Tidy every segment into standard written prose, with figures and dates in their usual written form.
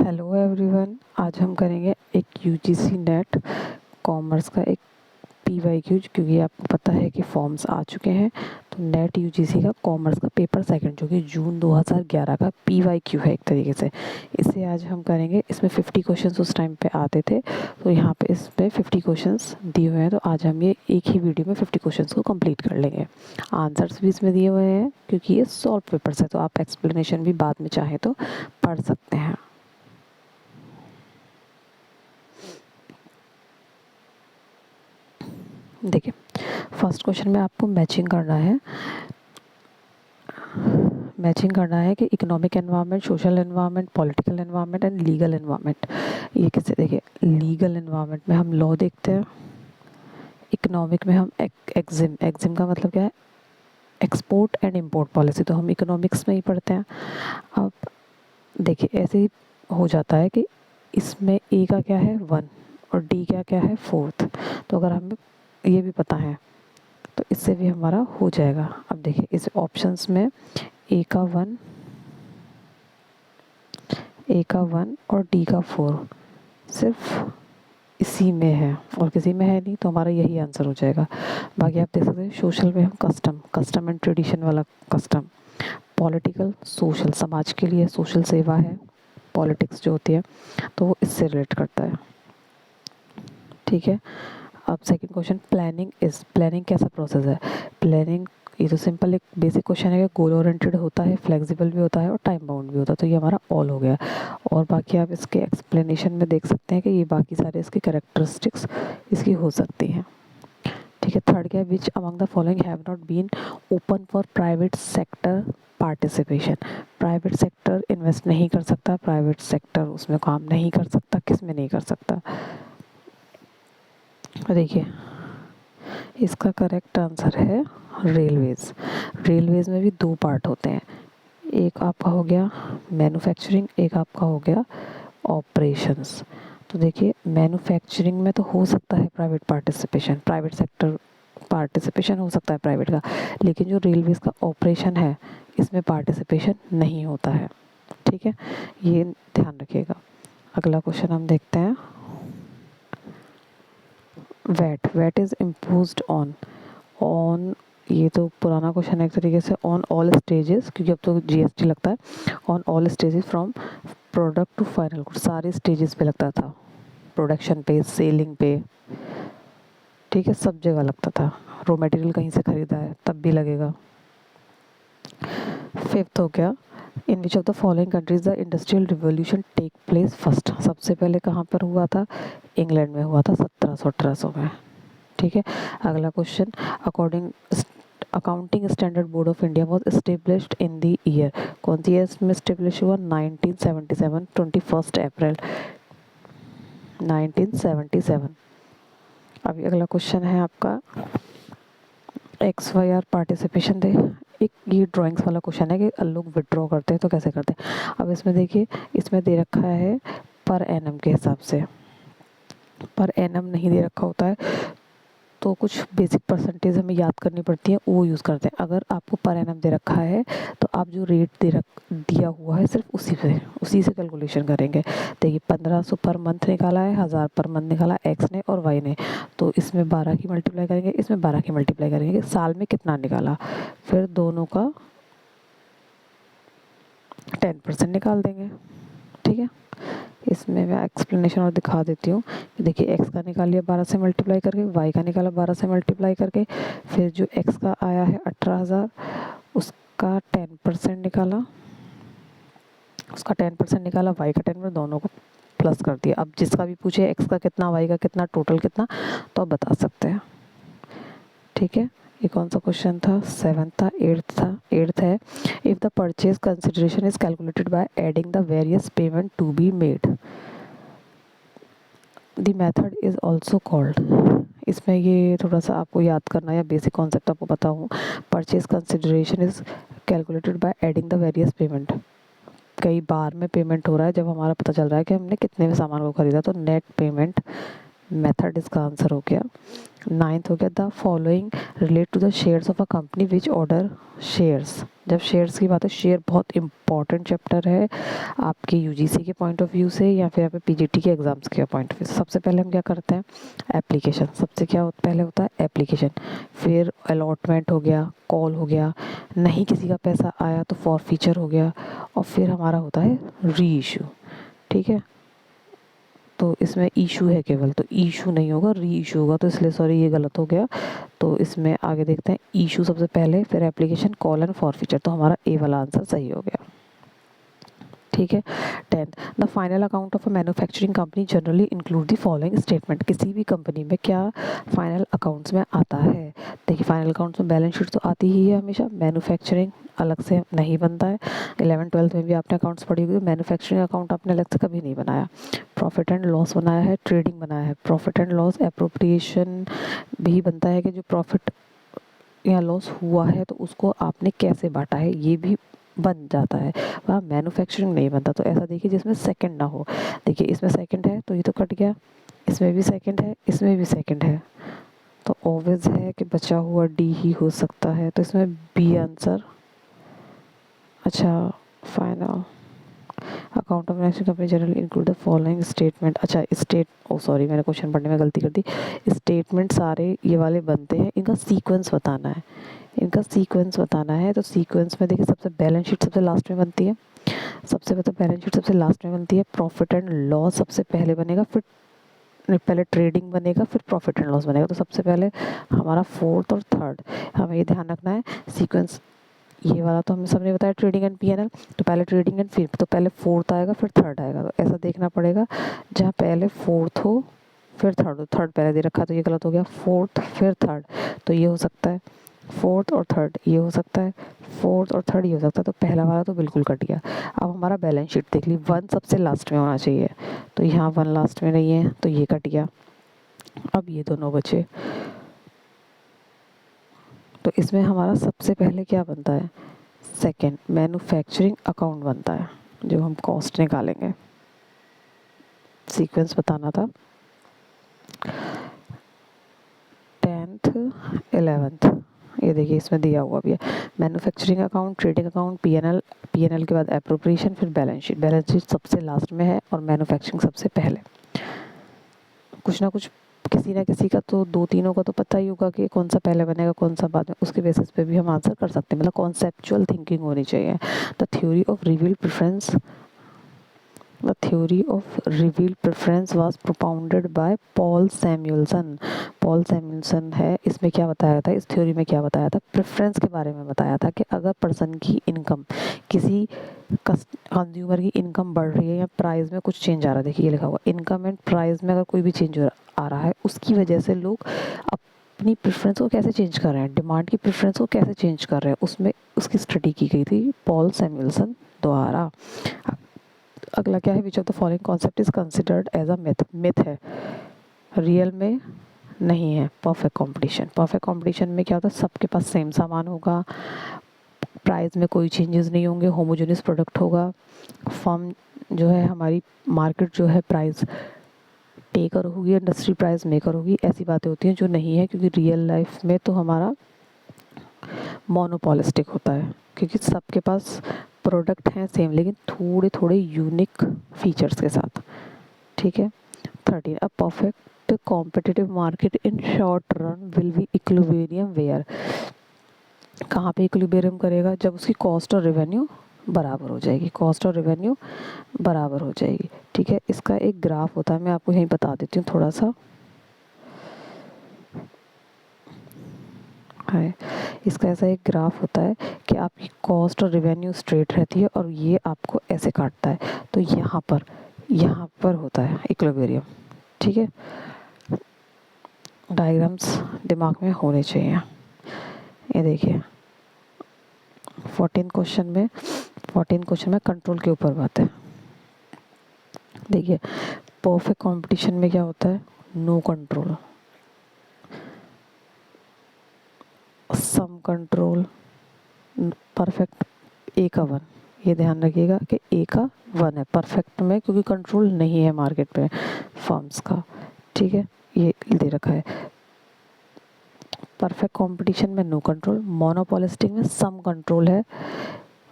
Hello everyone, आज हम करेंगे एक यूजीसी नेट कॉमर्स का एक पीवाईक्यू, क्योंकि आपको पता है कि फॉर्म्स आ चुके हैं। तो नेट यूजीसी का कॉमर्स का पेपर सेकंड जो कि जून 2011 का पीवाईक्यू है एक तरीके से, इसे आज हम करेंगे। इसमें 50 क्वेश्चंस उस टाइम पे आते थे, तो यहाँ पे इस पे 50 क्वेश्चंस दिए हुए हैं। तो आज हम ये एक ही वीडियो में 50 क्वेश्चंस को कंप्लीट कर लेंगे। आंसर्स भी इसमें दिए हुए हैं क्योंकि ये सॉल्व पेपर्स है, तो आप एक्सप्लेनेशन भी बाद में चाहे तो पढ़ सकते हैं। देखिए, फर्स्ट क्वेश्चन में आपको मैचिंग करना है। कि economic environment, social environment, political environment and legal environment. ये कैसे? देखिए, लीगल एनवायरनमेंट में हम लॉ देखते हैं, इकोनॉमिक में हम एग्जिम एग्जिम का मतलब क्या है? एक्सपोर्ट एंड इम्पोर्ट पॉलिसी, तो हम इकोनॉमिक्स में ही पढ़ते हैं। अब देखिए, ऐसे ही हो जाता है कि इसमें ए का क्या है 1 और डी का क्या है 4th। तो अगर हमें ये भी पता है तो इससे भी हमारा हो जाएगा। अब देखिए, इस ऑप्शंस में ए का 1 और डी का 4 सिर्फ इसी में है और किसी में है नहीं, तो हमारा यही आंसर हो जाएगा। बाकी आप देख सकते हैं, सोशल में हम कस्टम एंड ट्रेडिशन वाला कस्टम, पॉलिटिकल सोशल, समाज के लिए सोशल सेवा है, पॉलिटिक्स जो होती है तो वो इससे रिलेट करता है। ठीक है। अब सेकंड क्वेश्चन, प्लानिंग कैसा प्रोसेस है? प्लानिंग, ये तो सिंपल एक बेसिक क्वेश्चन है कि गोल ओरिएंटेड होता है, फ्लेक्सिबल भी होता है और टाइम बाउंड भी होता है। तो ये हमारा ऑल हो गया। और बाकी आप इसके एक्सप्लेनेशन में देख सकते हैं कि ये बाकी सारे इसके कैरेक्टरिस्टिक्स इसकी हो सकती हैं। ठीक है। थर्ड क्या है? Which among the following have not been open for private sector participation. Private sector invest नहीं कर सकता, प्राइवेट सेक्टर उसमें काम नहीं कर सकता। किस में नहीं कर सकता? देखिए, इसका करेक्ट आंसर है रेलवेज। रेलवेज में भी 2 पार्ट होते हैं, एक आपका हो गया मैन्युफैक्चरिंग, एक आपका हो गया ऑपरेशंस। तो देखिए, मैन्युफैक्चरिंग में तो हो सकता है private participation, private sector participation हो सकता है प्राइवेट का, लेकिन जो रेलवेज का ऑपरेशन है इसमें पार्टिसिपेशन नहीं होता है। ठीक है, ये ध्यान रखिएगा। अगला क्वेश्चन हम देखते हैं। वैट इज इम्पोज्ड ऑन, ये तो पुराना क्वेश्चन है एक तरीके से। ऑन ऑल स्टेजेस, क्योंकि अब तो जीएसटी लगता है। On all stages from product to final good, सारे स्टेजेस पे लगता था, प्रोडक्शन पे, सेलिंग पे, ठीक है, सब जगह लगता था। रॉ मटेरियल कहीं से खरीदा है तब भी लगेगा। फिफ्थ हो गया, in which of the following countries the industrial revolution take place first. सबसे पहले कहाँ पर हुआ था? इंग्लैंड में हुआ था 1700-1800 में। ठीक है। अगला question, according accounting standard board of India was established in the year. कौन सी ईयर में एस्टेब्लिश हुआ? 1977, 21 अप्रैल 1977। अभी अगला क्वेश्चन है आपका, XYR पार्टिसिपेशन दे। एक ये ड्राइंग्स वाला क्वेश्चन है कि लोग विड्रॉ करते हैं तो कैसे करते हैं। अब इसमें देखिए, इसमें दे रखा है पर एनम के हिसाब से, पर एनम नहीं दे रखा होता है, तो कुछ बेसिक परसेंटेज हमें याद करनी पड़ती है, वो यूज़ करते हैं। अगर आपको पर एनम दे रखा है तो आप जो रेट दिया हुआ है सिर्फ उसी से कैलकुलेशन करेंगे। देखिए, 1500 पर मंथ निकाला है, 1000 पर मंथ निकाला एक्स ने और वाई ने, तो इसमें 12 की मल्टीप्लाई करेंगे, इसमें 12 की मल्टीप्लाई करेंगे कि साल में कितना निकाला, फिर दोनों का 10% निकाल देंगे। ठीक है। इसमें मैं एक्सप्लेनेशन और दिखा देती हूँ। देखिए, एक्स का निकाल लिया 12 से मल्टीप्लाई करके, वाई का निकाला 12 से मल्टीप्लाई करके, फिर जो एक्स का आया है 18,000 उसका 10% निकाला, वाई का 10%, दोनों को प्लस कर दिया। अब जिसका भी पूछे एक्स का कितना, वाई का कितना, टोटल कितना, तो आप बता सकते हैं। ठीक है। ये कौन सा क्वेश्चन था? 7th था। 8th है, if the purchase consideration is calculated by adding the various payment to be made, the method is also called. इसमें ये थोड़ा सा आपको याद करना या बेसिक कॉन्सेप्ट आपको पता हो। Purchase consideration is calculated by adding the various payment, कई बार में पेमेंट हो रहा है जब हमारा पता चल रहा है कि हमने कितने में सामान को खरीदा, तो नेट पेमेंट मेथड इसका आंसर हो गया। नाइन्थ हो गया the following relate to the shares of a company which order shares. जब शेयर्स की बात है, शेयर बहुत इंपॉर्टेंट चैप्टर है आपके यूजीसी के पॉइंट ऑफ व्यू से या फिर आपके पीजीटी के एग्जाम्स के पॉइंट ऑफ व्यू से। सबसे पहले हम क्या करते हैं, एप्लीकेशन। सबसे क्या पहले होता है एप्लीकेशन, फिर अलॉटमेंट हो गया, कॉल हो गया, नहीं किसी का पैसा आया तो फॉर फीचर हो गया, और फिर हमारा होता है री इशू। ठीक है, तो इसमें इशू है केवल, तो इशू नहीं होगा, री इशू होगा, तो इसलिए सॉरी ये गलत हो गया। तो इसमें आगे देखते हैं, इशू सबसे पहले, फिर application, call and for feature, तो हमारा ए वाला आंसर सही हो गया। ठीक है। 10th, the final account of a manufacturing company generally include the following statement. किसी भी कंपनी में क्या फाइनल अकाउंट्स में आता है? देखिए फाइनल अकाउंट्स में बैलेंस शीट तो आती ही है हमेशा, मैन्युफैक्चरिंग अलग से नहीं बनता है। 11th-12th में भी आपने अकाउंट्स पढ़ी होगी, मैन्युफैक्चरिंग अकाउंट आपने अलग से कभी नहीं बनाया। प्रॉफिट एंड लॉस बनाया है, ट्रेडिंग बनाया है, प्रॉफिट एंड लॉस एप्रोप्रिएशन भी बनता है कि जो प्रॉफिट या लॉस हुआ है तो उसको आपने कैसे बांटा है, ये भी बन जाता है। वहाँ मैन्युफैक्चरिंग नहीं बनता। तो ऐसा देखिए जिसमें सेकंड ना हो। देखिए इसमें सेकंड है तो ये तो कट गया, इसमें भी सेकंड है, इसमें भी सेकंड है, तो ऑब्वियस है कि बचा हुआ डी ही हो सकता है, तो इसमें बी आंसर। अच्छा, final account of national company general include the following statement. अच्छा स्टेट, ओ सॉरी मैंने क्वेश्चन पढ़ने में गलती कर दी। स्टेटमेंट सारे ये वाले बनते हैं, इनका सीक्वेंस बताना है, इनका सीक्वेंस बताना है। तो सीक्वेंस में देखिए सबसे बैलेंस शीट सबसे लास्ट में बनती है, सबसे मतलब बैलेंस शीट सबसे लास्ट में बनती है, प्रॉफिट एंड लॉस सबसे पहले बनेगा, फिर पहले ट्रेडिंग बनेगा, फिर प्रॉफिट एंड लॉस बनेगा। तो सबसे पहले हमारा फोर्थ और थर्ड, हमें ये ध्यान रखना है सीक्वेंस। ये वाला तो हमें सबने बताया ट्रेडिंग एंड पीएनएल, तो पहले ट्रेडिंग एंड फिर तो पहले फोर्थ आएगा फिर थर्ड आएगा, तो ऐसा देखना पड़ेगा जहाँ पहले फोर्थ हो फिर थर्ड हो। थर्ड पहले दे रखा तो ये गलत हो गया, फोर्थ फिर थर्ड, तो ये हो सकता है फोर्थ और थर्ड, ये हो सकता है फोर्थ और थर्ड, ये हो सकता है। तो पहला वाला तो बिल्कुल कट गया। अब हमारा बैलेंस शीट देख ली, वन सबसे लास्ट में होना चाहिए, तो यहाँ वन लास्ट में नहीं है तो ये कट गया। अब ये दोनों बचे, तो इसमें हमारा सबसे पहले क्या बनता है, सेकंड मैन्युफैक्चरिंग अकाउंट बनता है, जो हम कॉस्ट निकालेंगे। सीक्वेंस बताना था। 10th 11th, ये देखिए इसमें दिया हुआ भी है, manufacturing account, trading account, PNL, PNL के बाद एप्रोप्रिएशन, फिर बैलेंस शीट। बैलेंस शीट सबसे लास्ट में है और मैन्युफैक्चरिंग सबसे पहले। कुछ ना कुछ किसी ना किसी का तो दो तीनों का तो पता ही होगा कि कौन सा पहले बनेगा कौन सा बाद में, उसके बेसिस पे भी हम आंसर कर सकते हैं, मतलब कॉन्सेप्चुअल थिंकिंग होनी चाहिए। The theory of reveal preference, The theory of revealed preference was propounded by Paul Samuelson. Paul Samuelson है, इसमें क्या बताया था, इस थ्योरी में क्या बताया था, प्रेफरेंस के बारे में बताया था कि अगर पर्सन की इनकम, किसी कंज्यूमर की इनकम बढ़ रही है या प्राइस में कुछ चेंज आ रहा है, देखिए ये लिखा हुआ इनकम एंड प्राइस में अगर कोई भी चेंज आ रहा है, उसकी वजह से लोग अपनी प्रेफरेंस को कैसे चेंज कर रहे हैं, डिमांड की प्रेफरेंस को कैसे चेंज कर रहे हैं, उसमें उसकी स्टडी की गई थी पॉल सैमुअल्सन द्वारा। अगला क्या है, which of the following concept is considered as a myth. Myth है, रियल में नहीं है। परफेक्ट कंपटीशन, परफेक्ट कंपटीशन में क्या होता है, सबके पास सेम सामान होगा, प्राइस में कोई चेंजेस नहीं होंगे, होमोजेनियस प्रोडक्ट होगा, फर्म जो है हमारी मार्केट जो है प्राइस टेकर होगी, इंडस्ट्री प्राइस मेकर होगी, ऐसी बातें होती हैं जो नहीं है, क्योंकि रियल लाइफ में तो हमारा मोनोपोलिस्टिक होता है, क्योंकि सबके पास प्रोडक्ट हैं सेम लेकिन थोड़े थोड़े यूनिक फीचर्स के साथ। ठीक है। 13, a perfect competitive market in short run will be equilibrium where. कहाँ पे इक्विलिब्रियम करेगा, जब उसकी कॉस्ट और रेवेन्यू बराबर हो जाएगी, कॉस्ट और रेवेन्यू बराबर हो जाएगी। ठीक है, इसका एक ग्राफ होता है, मैं आपको यहीं बता देती हूँ थोड़ा सा है। इसका ऐसा एक ग्राफ होता है कि आपकी कॉस्ट और रेवेन्यू स्ट्रेट रहती है और ये आपको ऐसे काटता है, तो यहाँ पर होता है इक्विलिब्रियम। ठीक है, डायग्राम्स दिमाग में होने चाहिए। ये देखिए 14 क्वेश्चन में कंट्रोल के ऊपर बात है। देखिए परफेक्ट कंपटीशन में क्या होता है, no control, some control, perfect a का वन, ये ध्यान रखिएगा कि ए का वन है परफेक्ट में, क्योंकि कंट्रोल नहीं है मार्केट में फर्म्स का। ठीक है, ये दे रखा है परफेक्ट कंपटीशन में नो कंट्रोल, मोनोपोलिस्टिक में सम कंट्रोल है,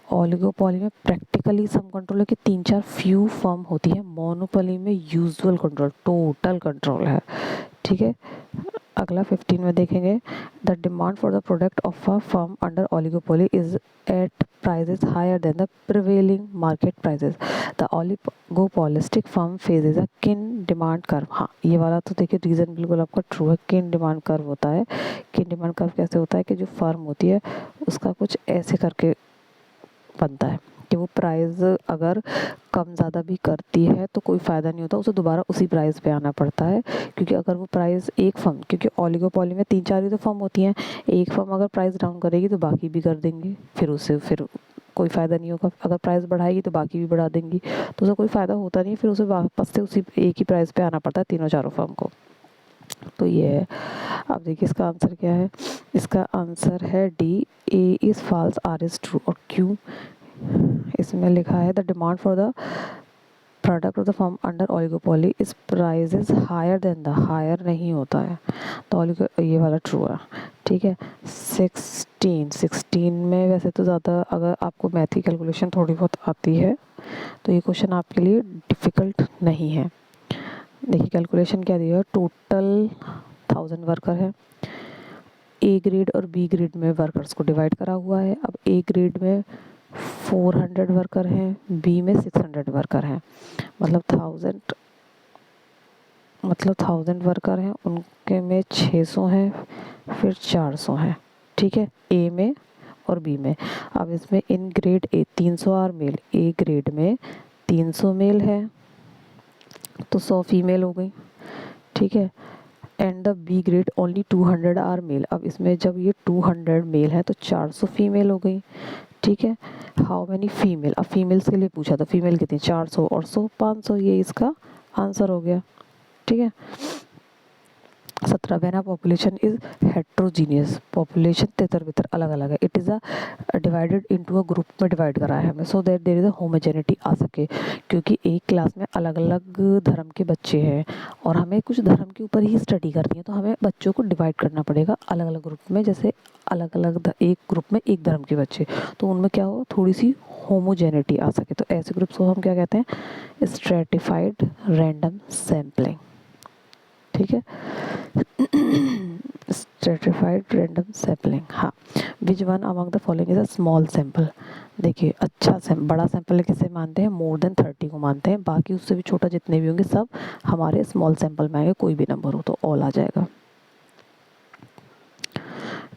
ओलिगोपोली में प्रैक्टिकली सम कंट्रोल है कि 3-4 फ्यू फर्म होती है, मोनोपोली में यूजुअल कंट्रोल, टोटल कंट्रोल है। ठीक है, अगला 15 में देखेंगे, the demand for the product of a firm under oligopoly is at prices higher than the prevailing market prices, the oligopolistic firm faces a kinked demand curve. हाँ, ये वाला तो देखिए रीज़न बिल्कुल आपका ट्रू है। किन डिमांड कर्व होता है, किन डिमांड कर्व कैसे होता है कि जो फर्म होती है उसका कुछ ऐसे करके बनता है कि वो प्राइस अगर कम ज़्यादा भी करती है तो कोई फ़ायदा नहीं होता, उसे दोबारा उसी प्राइस पे आना पड़ता है। क्योंकि अगर वो प्राइस एक फर्म, क्योंकि ओलिगोपोली में 3-4 ही तो फर्म होती हैं, एक फर्म अगर प्राइस डाउन करेगी तो बाकी भी कर देंगे, फिर कोई फ़ायदा नहीं होगा। अगर प्राइस बढ़ाएगी तो बाकी भी बढ़ा देंगी, तो उसे कोई फ़ायदा होता नहीं, फिर उसे वापस से उसी एक ही प्राइस पे आना पड़ता है तीनों चारों फर्म को। तो ये है। अब देखिए इसका आंसर क्या है, इसका आंसर है D, A is false, R is true. और क्यों, इसमें लिखा है the demand for the product of the firm under oligopoly is prices higher than the, higher नहीं होता है तो ये वाला ट्रू है। ठीक है, 16 में वैसे तो ज़्यादा, अगर आपको मैथ की कैलकुलेशन थोड़ी बहुत आती है तो ये क्वेश्चन आपके लिए डिफ़िकल्ट नहीं है। देखिए कैलकुलेशन क्या दिया है, टोटल 1000 वर्कर है, ए ग्रेड और बी ग्रेड में वर्कर्स को डिवाइड करा हुआ है। अब ए ग्रेड में 400 वर्कर हैं, बी में 600 वर्कर हैं, मतलब 1000 वर्कर हैं, उनके में 600 हैं, फिर 400 हैं। ठीक है, ए में और बी में। अब इसमें in grade A 300 are male, A grade में 300 मेल है तो 100 फीमेल हो गई। ठीक है, and the B grade only 200 are male, अब इसमें जब ये 200 मेल है तो 400 फीमेल हो गई। ठीक है, हाउ मैनी फीमेल, अब फीमेल्स के लिए पूछा था, फीमेल कितनी, 400 और 100 500, ये इसका आंसर हो गया। ठीक है, 17 when population is heterogeneous, population तितर बितर अलग अलग है, it is a divided into a group में डिवाइड करा है हमें, so that there is a homogeneity आ सके, क्योंकि एक क्लास में अलग अलग धर्म के बच्चे हैं और हमें कुछ धर्म के ऊपर ही स्टडी करनी है, तो हमें बच्चों को डिवाइड करना पड़ेगा अलग अलग ग्रुप में, जैसे अलग अलग एक ग्रुप में एक धर्म के बच्चे, तो उनमें क्या हो, थोड़ी सी होमोजेनिटी आ सके, तो ऐसे ग्रुप्स को हम क्या कहते हैं, स्ट्रेटिफाइड रैंडम सैम्पलिंग। ठीक है, स्ट्रेटिफाइड रैंडम सैम्पलिंग। हाँ, which one among the following is a small sample. देखिए अच्छा बड़ा सैंपल किसे मानते हैं, मोर देन 30 को मानते हैं, बाकी उससे भी छोटा जितने भी होंगे सब हमारे स्मॉल सैंपल में आएंगे, कोई भी नंबर हो तो ऑल आ जाएगा।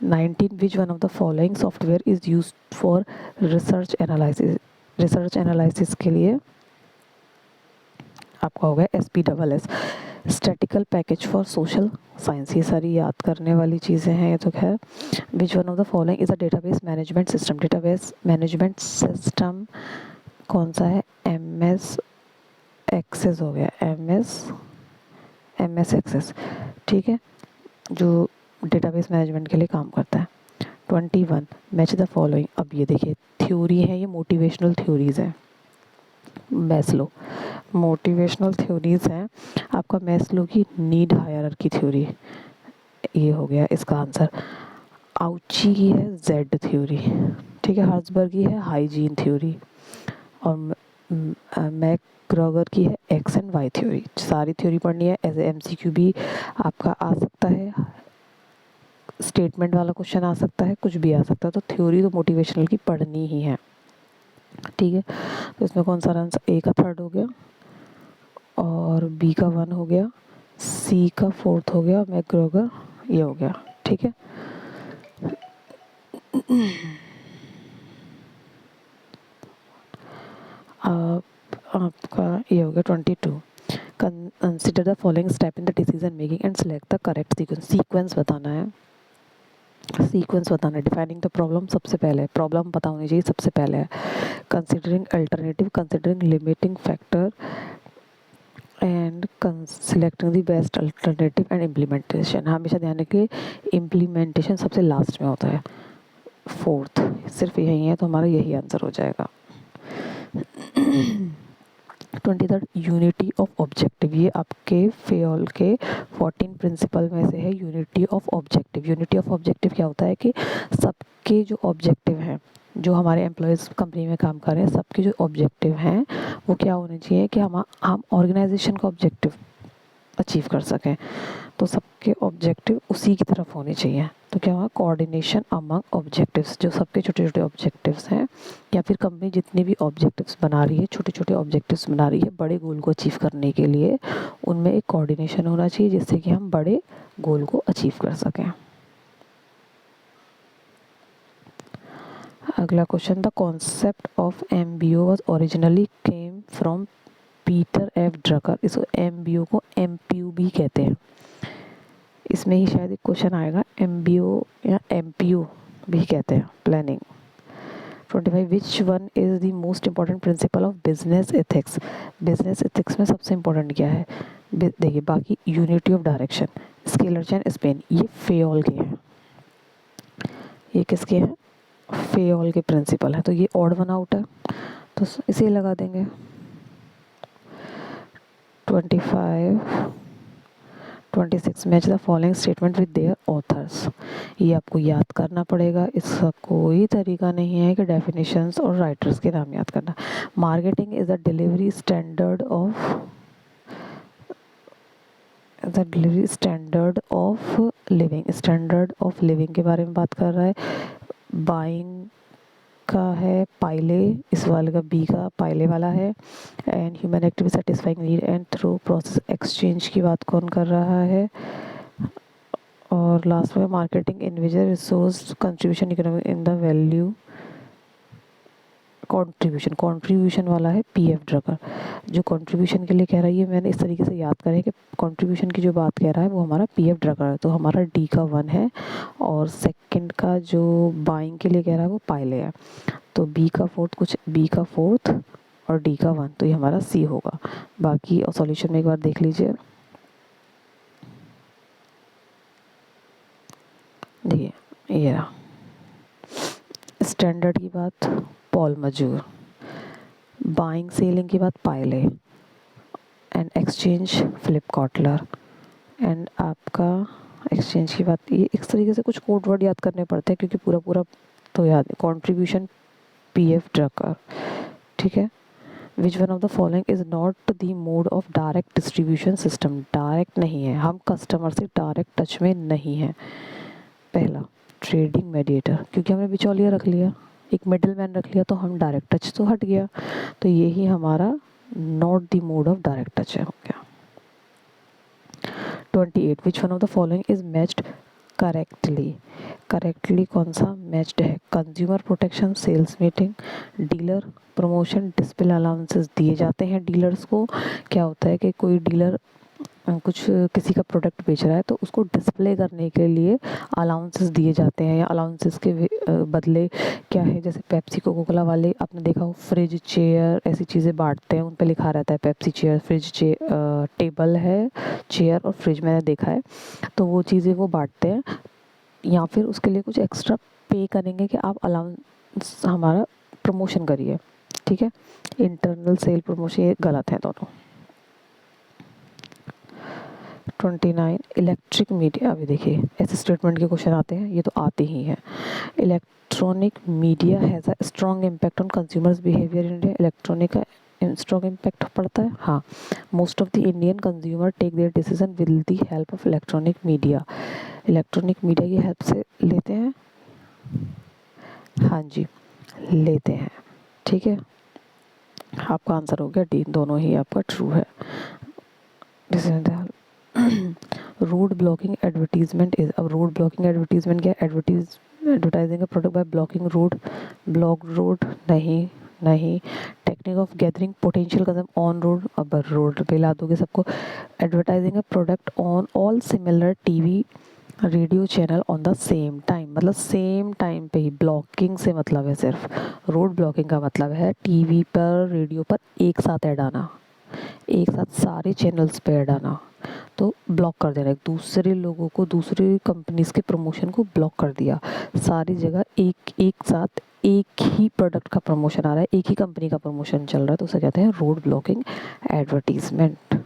19 विच one of the following software is used for research analysis. Research analysis के लिए आपका हो गया SPSS, statistical package for social science, ये सारी याद करने वाली चीज़ें हैं ये तो खैर। विच one of the following is a database management system, database management system कौन सा है, MS एक्सेस हो गया, MS एक्सेस। ठीक है, जो डेटाबेस मैनेजमेंट के लिए काम करता है। 21 मैच द फॉलोइंग, अब ये देखिए थ्योरी है, ये मोटिवेशनल थ्योरीज है, मैस्लो मोटिवेशनल थ्योरीज हैं आपका, मैस्लो की नीड हायरार्की थ्योरी, ये हो गया इसका आंसर। आउची की है Z थ्योरी। ठीक है, हर्ट्जबर्ग की है हाइजीन थ्योरी, और मैकग्रेगर की है X एंड Y थ्योरी। सारी थ्योरी पढ़नी है, एज MCQ भी आपका आ सकता है, स्टेटमेंट वाला क्वेश्चन आ सकता है, कुछ भी आ सकता है, तो थ्योरी तो मोटिवेशनल की पढ़नी ही है। ठीक है, तो इसमें कौन सा आंसर, A का 3rd हो गया और B का 1 हो गया, C का 4th हो गया, मैकग्रेगर ये हो गया। ठीक है, आपका ये हो गया 22। Consider the following step in the decision making and select the correct sequence. Sequence बताना है, सीक्वेंस बताना है। डिफाइनिंग द प्रॉब्लम, सबसे पहले प्रॉब्लम पता होनी चाहिए, सबसे पहले है considering alternative, considering limiting factor and selecting the best alternative and implementation. हमेशा ध्यान रखिए इम्प्लीमेंटेशन सबसे लास्ट में होता है, 4th सिर्फ यही है, तो हमारा यही आंसर हो जाएगा। 23rd यूनिटी ऑफ ऑब्जेक्टिव, ये आपके फेयोल के 14 प्रिंसिपल में से है unity of objective. Unity of objective क्या होता है कि सबके जो ऑब्जेक्टिव हैं, जो हमारे एम्प्लॉयज़ कंपनी में काम कर रहे हैं, सबके जो ऑब्जेक्टिव हैं वो क्या होने चाहिए कि हम ऑर्गेनाइजेशन का ऑब्जेक्टिव अचीव कर सकें, तो सबके ऑब्जेक्टिव उसी की तरफ होने चाहिए। तो क्या हुआ, कोऑर्डिनेशन अमंग ऑब्जेक्टिव्स, जो सबके छोटे छोटे ऑब्जेक्टिव्स हैं, या फिर कंपनी जितने भी ऑब्जेक्टिव्स बना रही है, छोटे छोटे ऑब्जेक्टिव्स बना रही है बड़े गोल को अचीव करने के लिए, उनमें एक कोऑर्डिनेशन होना चाहिए जिससे कि हम बड़े गोल को अचीव कर सकें। अगला question, the concept of MBO was originally came from Peter F Drucker. इसको MBO को MPU भी कहते हैं, इसमें ही शायद एक क्वेश्चन आएगा, MBO या MPU भी कहते हैं, planning. 25, which one is the most important principle of business ethics. Business ethics में सबसे इंपॉर्टेंट क्या है, देखिए बाकी unity of direction, scalar chain Spain, ये फेयोल के हैं, ये किसके हैं, फेयोल के प्रिंसिपल है, तो ये ऑड वन आउट है तो इसे लगा देंगे। 25, 26, match the following statement with their authors. ये आपको याद करना पड़ेगा, इसका कोई तरीका नहीं है कि डेफिनेशंस और राइटर्स के नाम याद करना। Marketing is the delivery standard of living. Standard of living के बारे में बात कर रहा है। बाइंग का है पाइले, इस वाले का बी का पाइले वाला है। And human activity satisfying need and through process exchange की बात कौन कर रहा है। और लास्ट में marketing individual resource contribution economic in the value contribution वाला है PF ड्रकर। जो कंट्रीब्यूशन के लिए कह रहा है, ये मैंने इस तरीके से याद करें कि कंट्रीब्यूशन की जो बात कह रहा है वो हमारा PF ड्रकर है, तो हमारा D का 1 है, और सेकंड का जो बाइंग के लिए कह रहा है वो पाइले है, तो B का फोर्थ और D का 1, तो ये हमारा C होगा। बाकी और सॉल्यूशन में एक बार देख लीजिए, देखिए ये रहा, स्टैंडर्ड की बात पॉल मजूर, बाइंग सेलिंग की बात पाइले, and exchange Philip Kotler, and आपका एक्सचेंज की बात, ये इस तरीके से कुछ कोड वर्ड याद करने पड़ते हैं क्योंकि पूरा तो याद है। कंट्रीब्यूशन PF ड्रकर, ठीक है। विच one of the following is not the mode of direct distribution system. Direct नहीं है, हम कस्टमर से डायरेक्ट टच में नहीं है। पहला ट्रेडिंग मीडिएटर, क्योंकि हमने बिचौलिया रख लिया, एक मिडिल मैन रख लिया, तो हम डायरेक्ट टच तो हट गया, तो यही हमारा not the mode of direct touch है, हो गया। 28, which one of the following is matched correctly कौन सा मैच्ड है। Consumer protection, sales meeting, dealer promotion, display allowances दिए जाते हैं डीलर्स को। क्या होता है कि कोई डीलर कुछ किसी का प्रोडक्ट बेच रहा है तो उसको डिस्प्ले करने के लिए अलाउंसेस दिए जाते हैं, या अलाउंसेस के बदले क्या है, जैसे पेप्सी कोका कोला वाले आपने देखा हो फ्रिज चेयर ऐसी चीज़ें बांटते हैं, उन पे लिखा रहता है Pepsi chair, fridge chair, table है, चेयर और फ्रिज मैंने देखा है, तो वो चीज़ें वो बांटते हैं, या फिर उसके लिए कुछ एक्स्ट्रा पे करेंगे कि आप अलाउंस हमारा प्रमोशन करिए, ठीक है। इंटरनल सेल प्रमोशन ये गलत है दोनों। 29, इलेक्ट्रिक मीडिया, अभी देखिए ऐसे स्टेटमेंट के क्वेश्चन आते हैं, ये तो आते ही हैं। Electronic media has a strong impact on consumers behaviour in India. Electronic का स्ट्रॉन्ग इम्पैक्ट पड़ता है, हाँ। Most of the Indian consumer take their decision with the help of electronic media. Electronic media की हेल्प से लेते हैं, हाँ जी लेते हैं, ठीक है। आपका आंसर हो गया D, दोनों ही आपका ट्रू है। रोड ब्लॉकिंग एडवर्टीजमेंट इज, अब रोड ब्लॉकिंग एडवर्टीजमेंट क्या है, advertising a product by blocking road, block road नहीं। Technique of gathering potential customer on road, अब रोड पे ला दोगे सबको। Advertising a product on all similar TV radio channel on the same time, मतलब same time पे ही। Blocking से मतलब है सिर्फ, रोड ब्लॉकिंग का मतलब है टीवी पर रेडियो पर एक साथ ऐड आना, एक साथ सारे चैनल्स पे ऐड आना, तो ब्लॉक कर देना, एक दूसरे लोगों को दूसरे कंपनीज के प्रमोशन को ब्लॉक कर दिया, सारी जगह एक साथ एक ही प्रोडक्ट का प्रमोशन आ रहा है, एक ही कंपनी का प्रमोशन चल रहा है, तो उसे कहते हैं रोड ब्लॉकिंग एडवर्टीजमेंट।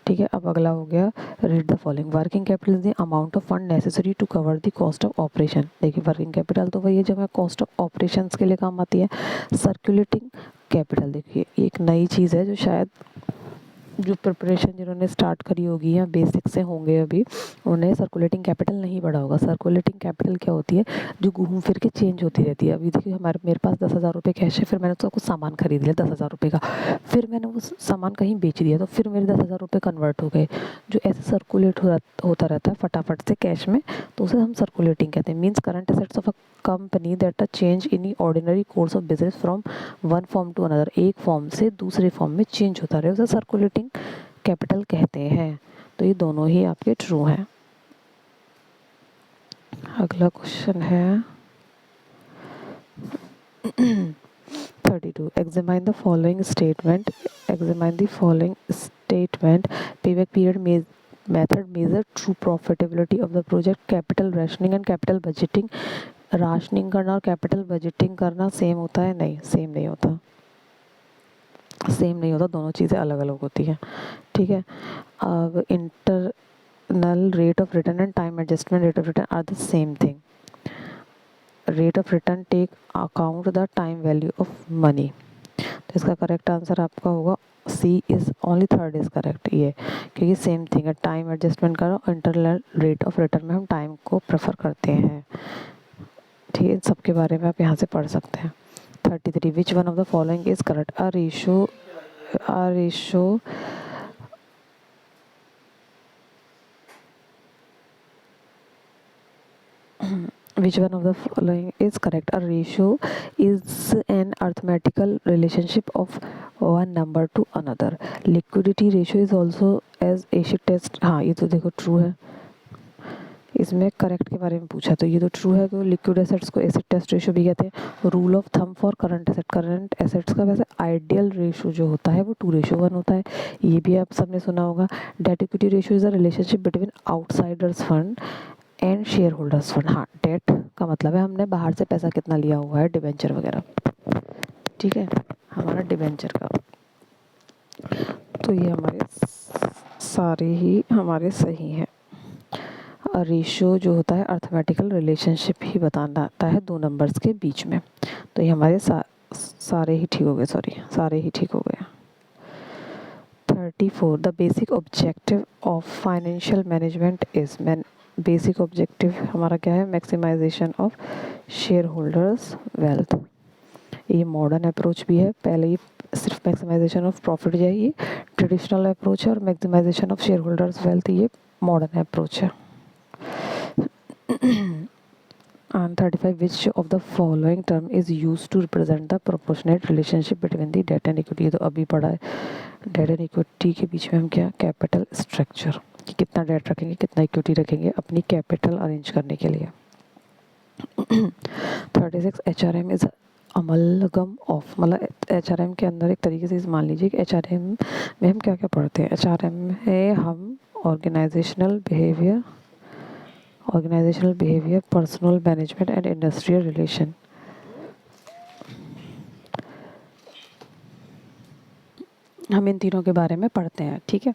ठीक है, अब अगला हो गया read the following. Working capital is the amount of fund necessary to cover the cost of operation. देखिए वर्किंग कैपिटल तो वही है जो हमें कॉस्ट ऑफ ऑपरेशंस के लिए काम आती है। सर्कुलेटिंग कैपिटल देखिए एक नई चीज़ है जो शायद जो प्रिपरेशन जिन्होंने स्टार्ट करी होगी या बेसिक से होंगे अभी, उन्हें सर्कुलेटिंग कैपिटल नहीं पढ़ा होगा। सर्कुलेटिंग कैपिटल क्या होती है, जो घूम फिर के चेंज होती रहती है। अभी देखिए हमारे मेरे पास 10,000 रुपये कैश है, फिर मैंने उसका कुछ सामान खरीद लिया 10,000 रुपये का, फिर मैंने वो सामान कहीं बेच दिया तो फिर मेरे 10,000 रुपये कन्वर्ट हो गए। जो ऐसे सर्कुलेट होता रहता है फटाफट से कैश में, तो उसे हम सर्कुलेटिंग कहते हैं। Means current assets of a company that a change in ordinary course of business from one form to another, एक फॉर्म से दूसरे फॉर्म में चेंज होता रहे, उसे सर्कुलेटिंग कैपिटल कहते हैं। तो ये दोनों ही आपके ट्रू हैं। अगला क्वेश्चन है 32। Examine the following statement, examine the following statement. Payback period method measure true profitability of the project. Capital rationing and capital budgeting. Rationing करना और कैपिटल बजटिंग करना सेम होता है? नहीं, सेम नहीं होता, सेम नहीं होता, दोनों चीज़ें अलग अलग होती हैं। ठीक है, अब internal rate of return and time adjustment rate of return are the same thing. Rate of return take account the time value of money. तो इसका करेक्ट आंसर आपका होगा C is only third is correct, ये क्योंकि same thing है। Time adjustment करो, internal rate of return में हम टाइम को प्रेफर करते हैं। ठीक है, इन सब के बारे में आप यहाँ से पढ़ सकते हैं। 33 विच one of the following is correct. A ratio which one of the following is correct? A ratio is an arithmetical relationship of one number to another. Liquidity ratio is also as acid test। हाँ ये तो देखो true है, इसमें correct के बारे में पूछा तो ये तो ट्रू है कि लिक्विड एसेट्स को एसिड टेस्ट रेशो भी कहते हैं। Rule of thumb for current asset, current assets का वैसे आइडियल रेशो जो होता है वो 2:1 होता है, ये भी आप सबने सुना होगा। Debt equity ratio is a relationship between outsiders fund and share holders fund. हाँ, डेट का मतलब है हमने बाहर से पैसा कितना लिया हुआ है, डिबेंचर वगैरह। ठीक है, हमारा डिबेंचर का। तो ये हमारे सारे ही हमारे सही हैं। रेशियो जो होता है अर्थमेटिकल रिलेशनशिप ही बताता है दो नंबर्स के बीच में। तो ये हमारे सारे ही ठीक हो गए, सॉरी सारे ही ठीक हो गए। 34 the basic objective of financial management is. Basic objective हमारा क्या है? Maximisation of share holders wealth. ये मॉडर्न अप्रोच भी है, पहले ये सिर्फ मैक्सिमाइजेशन ऑफ प्रॉफिट चाहिए, ट्रेडिशनल अप्रोच है, और maximisation of share holders wealth ये मॉडर्न अप्रोच है। 35 which of the following term is used to represent the proportionate relationship between the debt and equity। तो अभी पढ़ा है, डेट एंड इक्विटी के बीच में हम क्या, कैपिटल स्ट्रक्चर, कि कितना डेट रखेंगे कितना इक्विटी रखेंगे अपनी कैपिटल अरेंज करने के लिए। 36 HRM इज अमलगम ऑफ, मतलब HRM के अंदर एक तरीके से मान लीजिए कि HRM में हम क्या क्या पढ़ते हैं। HRM है हम organisational behaviour, personal management and industrial relation. हम इन तीनों के बारे में पढ़ते हैं। ठीक है,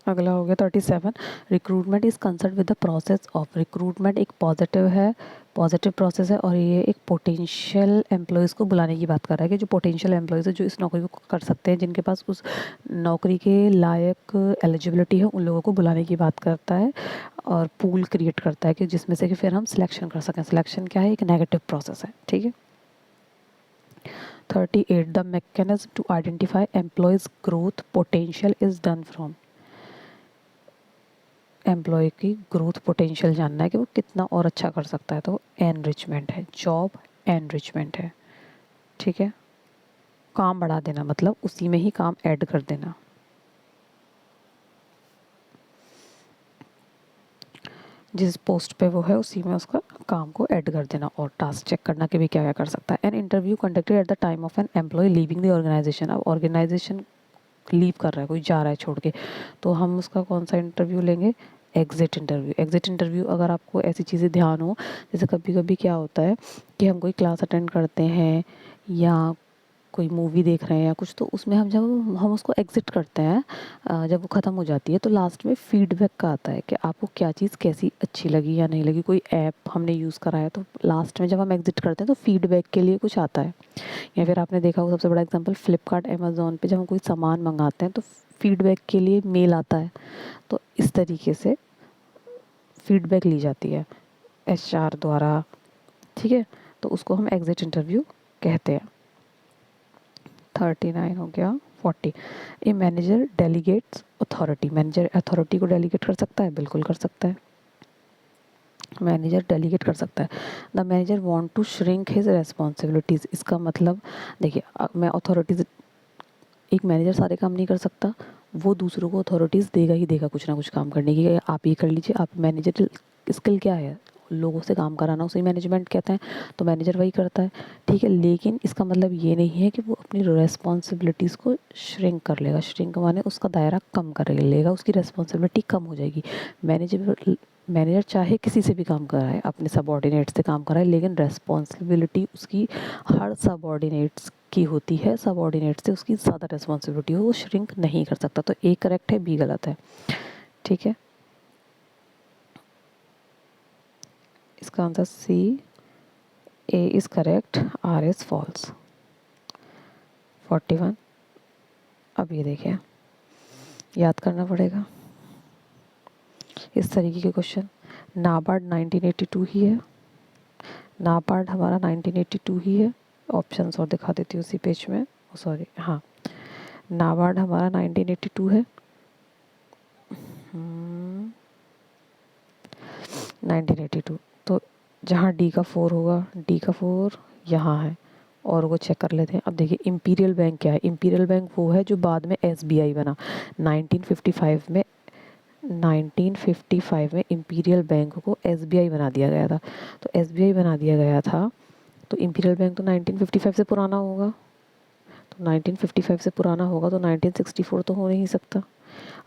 अगला हो गया 37 recruitment is concern with the process of. Recruitment एक पॉजिटिव प्रोसेस है, और ये एक पोटेंशियल एम्प्लॉयज़ को बुलाने की बात कर रहा है कि जो पोटेंशियल एम्प्लॉयज़ है जो इस नौकरी को कर सकते हैं, जिनके पास उस नौकरी के लायक एलिजिबिलिटी है, उन लोगों को बुलाने की बात करता है, और पूल क्रिएट करता है कि जिसमें से कि फिर हम सिलेक्शन कर सकें। सिलेक्शन क्या है? एक नेगेटिव प्रोसेस है। ठीक है, 38 the mechanism to identify employees growth potential is done from. Employee की ग्रोथ पोटेंशियल जानना है कि वो कितना और अच्छा कर सकता है, तो एनरिचमेंट है, जॉब एनरिचमेंट है। ठीक है, काम बढ़ा देना मतलब उसी में ही काम ऐड कर देना। जिस पोस्ट पे वो है उसी में उसका काम को ऐड कर देना, और टास्क चेक करना कि भी क्या क्या कर सकता है। An interview conducted at the time of an employee leaving the organisation. अब ऑर्गेनाइजेशन लीव कर रहा है, कोई जा रहा है छोड़ के, तो हम उसका कौन सा इंटरव्यू लेंगे? Exit interview. एग्ज़िट इंटरव्यू अगर आपको ऐसी चीज़ें ध्यान हो, जैसे कभी कभी क्या होता है कि हम कोई क्लास अटेंड करते हैं या कोई मूवी देख रहे हैं या कुछ, तो उसमें हम जब हम उसको एग्ज़िट करते हैं, जब वो ख़त्म हो जाती है तो लास्ट में फीडबैक का आता है कि आपको क्या चीज़ कैसी अच्छी लगी या नहीं लगी। कोई ऐप हमने यूज़ करा है तो लास्ट में जब हम एग्ज़िट करते हैं तो फीडबैक के लिए कुछ आता है। या फिर आपने देखा होगा सबसे बड़ा एग्जांपल फ्लिपकार्ट, अमेज़न पे जब हम कोई सामान मंगाते हैं तो फीडबैक के लिए मेल आता है। तो इस तरीके से फीडबैक ली जाती है एचआर द्वारा, ठीक है। तो उसको हम एग्ज़िट इंटरव्यू कहते हैं। 39 हो गया। 40, a manager delegates authority. Manager authority को डेलीगेट कर सकता है, बिल्कुल कर सकता है, मैनेजर डेलीगेट कर सकता है। The manager want to shrink his responsibilities. इसका मतलब देखिए, मैं अथॉरिटीज़, एक मैनेजर सारे काम नहीं कर सकता, वो दूसरों को अथॉरिटीज़ देगा ही देगा कुछ ना कुछ काम करने की, आप ये कर लीजिए। आप मैनेजर स्किल क्या है, लोगों से काम कराना, उसे मैनेजमेंट कहते हैं। तो मैनेजर वही करता है, ठीक है। लेकिन इसका मतलब ये नहीं है कि वो अपनी रिस्पॉन्सिबिलिटीज़ को श्रिंक कर लेगा। श्रिंक माने उसका दायरा कम कर लेगा, उसकी रिस्पॉन्सिबिलिटी कम हो जाएगी। मैनेजर मैनेजर चाहे किसी से भी काम कराए, अपने सबऑर्डिनेट से काम कराए, लेकिन रिस्पॉन्सिबिलिटी उसकी हर सबऑर्डिनेट्स की होती है, सबऑर्डिनेट से उसकी ज़्यादा रिस्पॉन्सिबिलिटी हो, वो श्रिंक नहीं कर सकता। तो ए करेक्ट है, बी गलत है, ठीक है। इसका answer C, A is correct, R is false. 41। अब ये देखिए, याद करना पड़ेगा इस तरीके के क्वेश्चन। नाबार्ड 1982 ही है, नाबार्ड हमारा 1982 ही है। ऑप्शंस और दिखा देती हूँ उसी पेज में, सॉरी, हाँ, नाबार्ड हमारा 1982 है। 1982। तो जहाँ डी का 4 होगा, डी का 4 यहाँ है, और वो चेक कर लेते हैं। अब देखिए इंपीरियल बैंक क्या है। इंपीरियल बैंक वो है जो बाद में एसबीआई बना 1955 में। 1955 में इंपीरियल बैंक को एसबीआई बना दिया गया था। तो एसबीआई बना दिया गया था, तो इंपीरियल बैंक तो 1955 से पुराना होगा। तो 1955 से पुराना होगा तो 1964 तो हो नहीं सकता।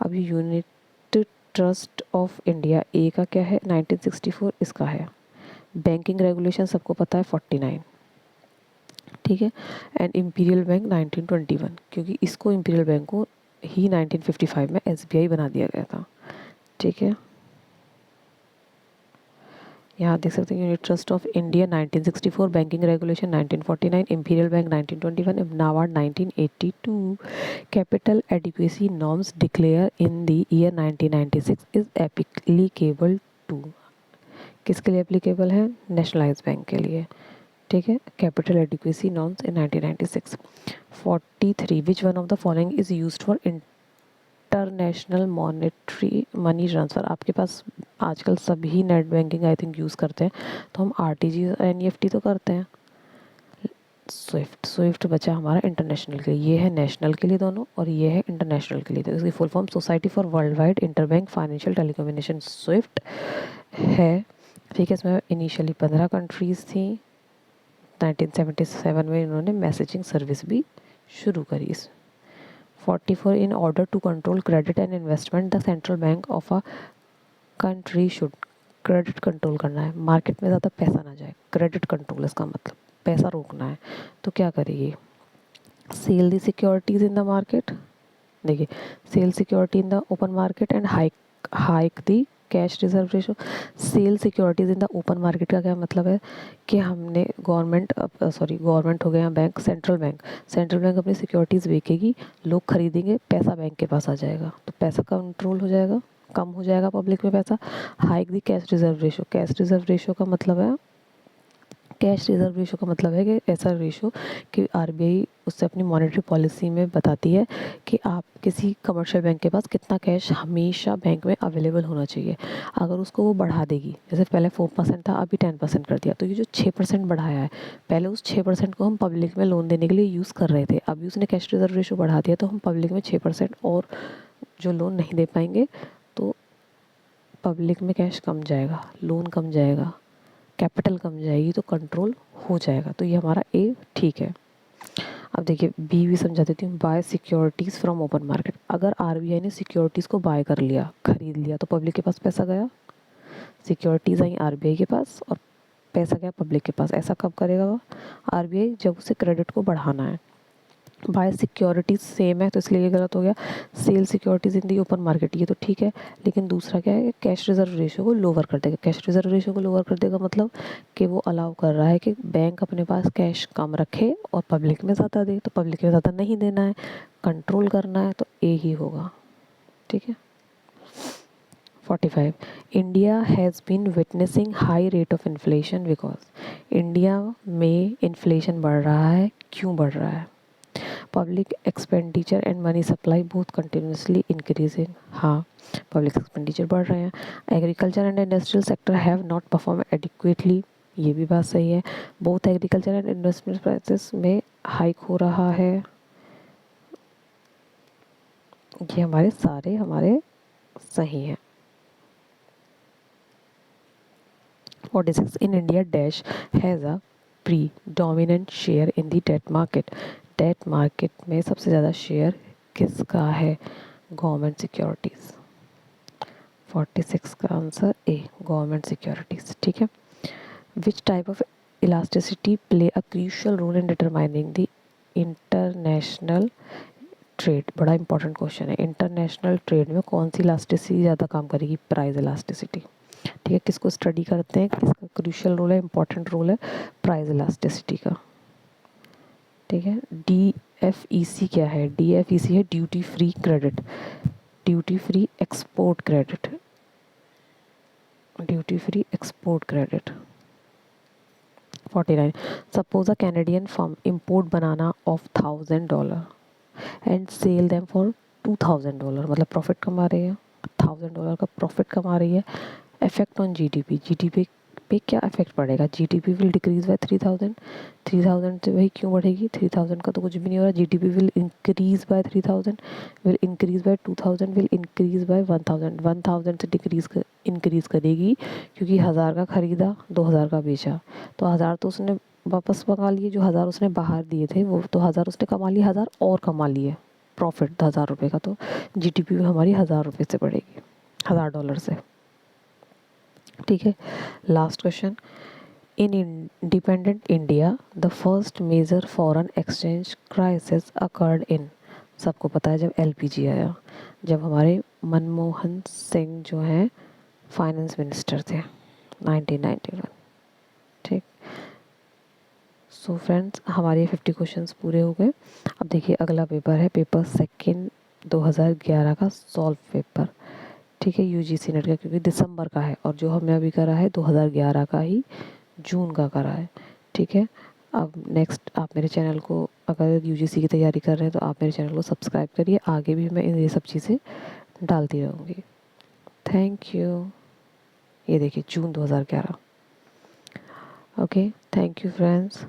अब ये यूनाइटेड ट्रस्ट ऑफ इंडिया, ए का क्या है, 1964 इसका है। बैंकिंग रेगुलेशन सबको पता है 49, ठीक है। एंड इंपीरियल बैंक 1921, क्योंकि इसको इंपीरियल बैंक को ही 1955 में एसबीआई बना दिया गया था, ठीक है। यहाँ देख सकते हैं unit trust of India 1964, banking regulation 1949, imperial bank 1921, NABARD 1982। Capital adequacy norms declare in the year 1996 is applicable to. किसके लिए एप्लीकेबल है, नेशनलाइज बैंक के लिए, ठीक है। Capital adequacy norms in 1996। 43, which one of the following is used for international monetary money transfer. आपके पास आजकल सभी net banking I think use करते हैं, तो हम आरटीजीएस एनईएफटी तो करते हैं। स्विफ्ट, स्विफ्ट बचा हमारा इंटरनेशनल के लिए, ये है नेशनल के लिए दोनों, और ये है इंटरनेशनल के लिए। तो इसकी full form society for world wide interbank financial telecommunication, Swift है, ठीक है। इसमें इनिशियली 15 कंट्रीज़ थी। 1977 में इन्होंने मैसेजिंग सर्विस भी शुरू करी। 44, in order to control credit and investment the central bank of a country should. Credit control करना है, मार्केट में ज़्यादा पैसा ना जाए, क्रेडिट कंट्रोल इसका मतलब पैसा रोकना है। तो क्या करेगी, sell the securities in the market. देखिए, sell security in the open market and hike the cash reserve ratio. Sell securities in the open market का क्या मतलब है कि हमने गवर्नमेंट हो गया बैंक, सेंट्रल बैंक अपनी सिक्योरिटीज़ बेचेगी, लोग खरीदेंगे, पैसा बैंक के पास आ जाएगा, तो पैसा कंट्रोल हो जाएगा, कम हो जाएगा पब्लिक में पैसा। Hike the cash reserve ratio, cash reserve ratio का मतलब है, कैश रिजर्व रेशो का मतलब है कि ऐसा रेशो कि आरबीआई उससे अपनी मॉनेटरी पॉलिसी में बताती है कि आप किसी कमर्शियल बैंक के पास कितना कैश हमेशा बैंक में अवेलेबल होना चाहिए। अगर उसको वो बढ़ा देगी, जैसे पहले 4% था, अभी 10% कर दिया, तो ये जो 6% बढ़ाया है, पहले उस 6% को हम पब्लिक में लोन देने के लिए यूज़ कर रहे थे, अभी उसने कैश रिजर्व रेशो बढ़ा दिया, तो हम पब्लिक में 6% और जो लोन नहीं दे पाएंगे, तो पब्लिक में कैश कम जाएगा, लोन कम जाएगा, कैपिटल कम जाएगी, तो कंट्रोल हो जाएगा। तो ये हमारा ए ठीक है। अब देखिए बी भी समझा देती हूँ, buy securities from open market. अगर आरबीआई ने सिक्योरिटीज़ को बाय कर लिया, खरीद लिया, तो पब्लिक के पास पैसा गया, सिक्योरिटीज़ आई आरबीआई के पास और पैसा गया पब्लिक के पास। ऐसा कब करेगा वो आरबीआई? जब उसे क्रेडिट को बढ़ाना है। बाय सिक्योरिटीज सेम है तो इसलिए ये गलत हो गया। Sell securities in the open market, ये तो ठीक है, लेकिन दूसरा क्या है, कैश रिजर्व रेशियो को लोअर कर देगा। कैश रिजर्व रेशियो को लोअर कर देगा मतलब कि वो अलाउ कर रहा है कि बैंक अपने पास कैश कम रखे और पब्लिक में ज़्यादा दे। तो पब्लिक में ज़्यादा नहीं देना है, कंट्रोल करना है, तो ए ही होगा। ठीक है। 45 India has been witnessing high rate of inflation because India में इन्फ्लेशन बढ़ रहा है। क्यों बढ़ रहा है? Public expenditure and money supply both continuously increasing. हाँ, पब्लिक एक्सपेंडिचर बढ़ रहे हैं। Agriculture and industrial sector have not perform adequately, ये भी बात सही है। Both agriculture and industrial prices में हाइक हो रहा है। ये हमारे सही हैं। 46 in India dash has a predominant share in the debt market। Debt market में सबसे ज़्यादा शेयर किसका है? Government securities. 46 का आंसर ए, गवर्नमेंट सिक्योरिटीज़। ठीक है। Which type of elasticity play a crucial role in determining the international trade? बड़ा important question है। इंटरनेशनल ट्रेड में कौन सी इलास्टिसिटी ज़्यादा काम करेगी? Price elasticity. ठीक है, किसको स्टडी करते हैं, किसका क्रूशियल रोल है, इंपॉर्टेंट रोल है? प्राइस इलास्टिसिटी का। ठीक है। DFEC क्या है? DFEC है duty free credit, duty free export credit, duty free export credit. 49 suppose a Canadian firm import banana of $1000 and sell them for $2000, मतलब प्रॉफिट कमा रही है, $1000 का प्रॉफिट कमा रही है। इफेक्ट ऑन जीडीपी, जीडीपी पे क्या इफेक्ट पड़ेगा? जीडीपी विल डिक्रीज बाय 3000, 3000 से वही क्यों बढ़ेगी? 3000 का तो कुछ भी नहीं हो रहा। GDP will increase by 3000, will increase by 2000, will increase by 1000, 1000 से इंक्रीज करेगी क्योंकि 1000 का खरीदा, 2000 का बेचा, तो 1000 तो उसने वापस मंगा लिए, जो 1000 उसने बाहर दिए थे वो तो 1000 उसने कमा लिए, 1000 और कमा लिए प्रॉफिट 1000 रुपये का, तो जीडीपी हमारी 1000 रुपये से बढ़ेगी, $1000 से। ठीक है। Last question, in independent India the first major foreign exchange crisis occurred in. सबको पता है जब एलपीजी आया, जब हमारे मनमोहन सिंह जो हैं फाइनेंस मिनिस्टर थे, 1991। ठीक। सो फ्रेंड्स, हमारे 50 क्वेश्चंस पूरे हो गए। अब देखिए अगला पेपर है, पेपर सेकंड 2011 का सॉल्व पेपर। ठीक है, यूजीसी नेट का, क्योंकि दिसंबर का है और जो हमने अभी करा है 2011 का ही जून का करा है। ठीक है। अब नेक्स्ट आप मेरे चैनल को, अगर यूजीसी की तैयारी कर रहे हैं तो आप मेरे चैनल को सब्सक्राइब करिए, आगे भी मैं ये सब चीज़ें डालती रहूँगी। Thank you. ये देखिए जून 2011। Okay, thank you friends.